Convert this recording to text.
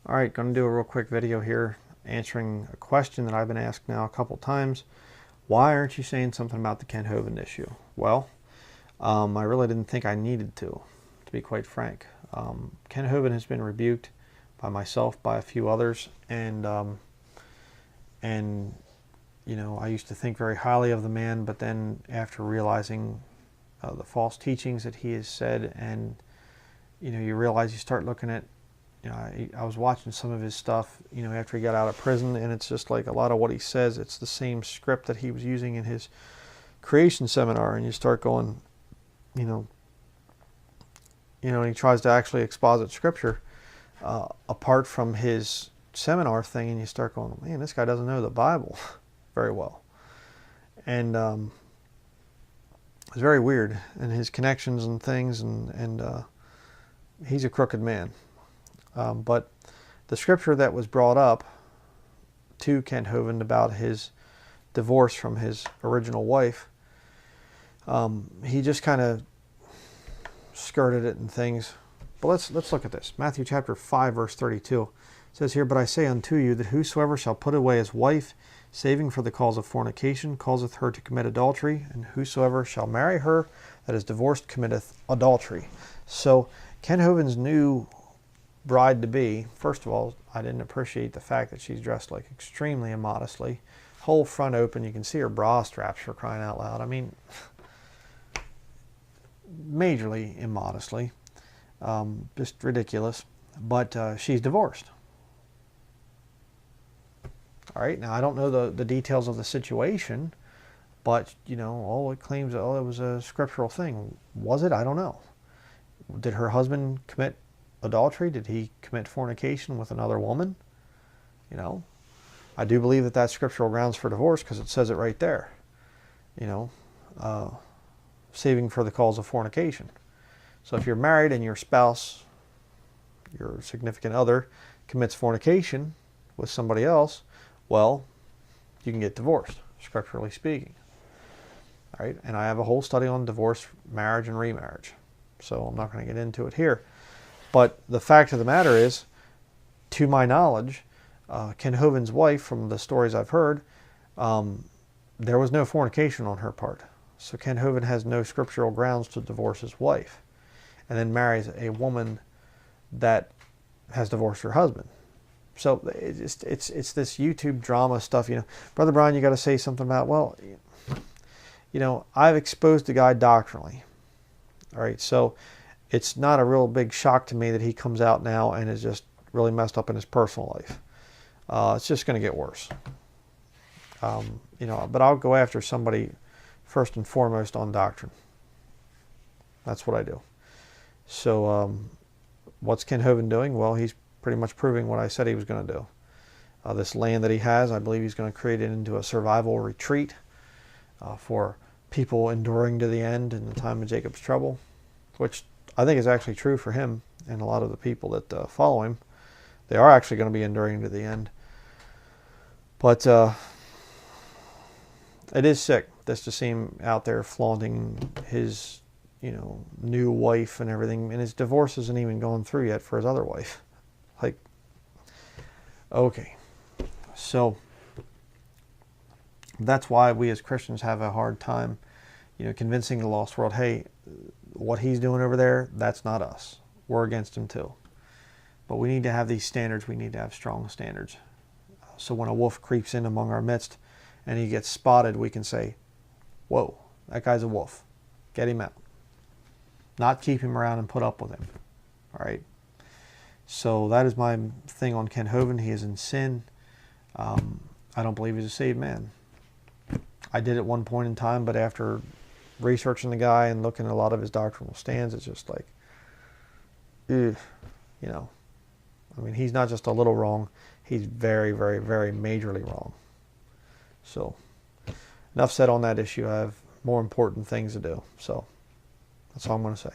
All right, going to do a real quick video here answering a question that I've been asked now a couple times. Why aren't you saying something about the Ken Hovind issue? Well, I really didn't think I needed to be quite frank. Ken Hovind has been rebuked by myself, by a few others, and you know, I used to think very highly of the man, but then after realizing the false teachings that he has said, and you know, you realize, you start looking at, you know, I was watching some of his stuff, you know, after he got out of prison, and it's just like a lot of what he says, it's the same script that he was using in his creation seminar, and you start going, you know, and he tries to actually exposit scripture apart from his seminar thing, and you start going, man, this guy doesn't know the Bible very well. And it's very weird, and his connections and things, and he's a crooked man. But the scripture that was brought up to Ken Hovind about his divorce from his original wife, he just kind of skirted it and things. But let's look at this. Matthew chapter 5 verse 32 says here, "But I say unto you that whosoever shall put away his wife, saving for the cause of fornication, causeth her to commit adultery, and whosoever shall marry her that is divorced committeth adultery." So Ken Hovind's new bride-to-be, first of all, I didn't appreciate the fact that she's dressed like extremely immodestly. Whole front open, you can see her bra straps, for crying out loud. I mean, majorly immodestly. Just ridiculous. But she's divorced. All right, now I don't know the details of the situation, but, you know, it claims, oh, it was a scriptural thing. Was it? I don't know. Did her husband commit adultery? Did he commit fornication with another woman? You know, I do believe that that's scriptural grounds for divorce, because it says it right there. You know, saving for the cause of fornication. So if you're married and your spouse, your significant other, commits fornication with somebody else, well, you can get divorced, scripturally speaking. All right, and I have a whole study on divorce, marriage, and remarriage, so I'm not going to get into it here. But the fact of the matter is, to my knowledge, Ken Hovind's wife, from the stories I've heard, there was no fornication on her part. So Ken Hovind has no scriptural grounds to divorce his wife, and then marries a woman that has divorced her husband. So it's this YouTube drama stuff. You know, Brother Bryan, you got to say something about, well, you know, I've exposed the guy doctrinally. All right, so it's not a real big shock to me that he comes out now and is just really messed up in his personal life. It's just going to get worse. You know, but I'll go after somebody first and foremost on doctrine. That's what I do. So what's Ken Hovind doing? Well, he's pretty much proving what I said he was going to do. This land that he has, I believe he's going to create it into a survival retreat for people enduring to the end in the time of Jacob's trouble, which I think is actually true for him and a lot of the people that follow him. They are actually going to be enduring to the end. But it is sick just to see him out there flaunting his, you know, new wife and everything, and his divorce isn't even going through yet for his other wife. Like, okay. So that's why we as Christians have a hard time, you know, convincing the lost world, hey, what he's doing over there, that's not us. We're against him too. But we need to have these standards. We need to have strong standards. So when a wolf creeps in among our midst and he gets spotted, we can say, whoa, that guy's a wolf. Get him out. Not keep him around and put up with him. All right. So that is my thing on Ken Hovind. He is in sin. I don't believe he's a saved man. I did at one point in time, but after researching the guy and looking at a lot of his doctrinal stands, it's just like, you know, I mean, he's not just a little wrong. He's very, very, very majorly wrong. So enough said on that issue. I have more important things to do. So that's all I'm going to say.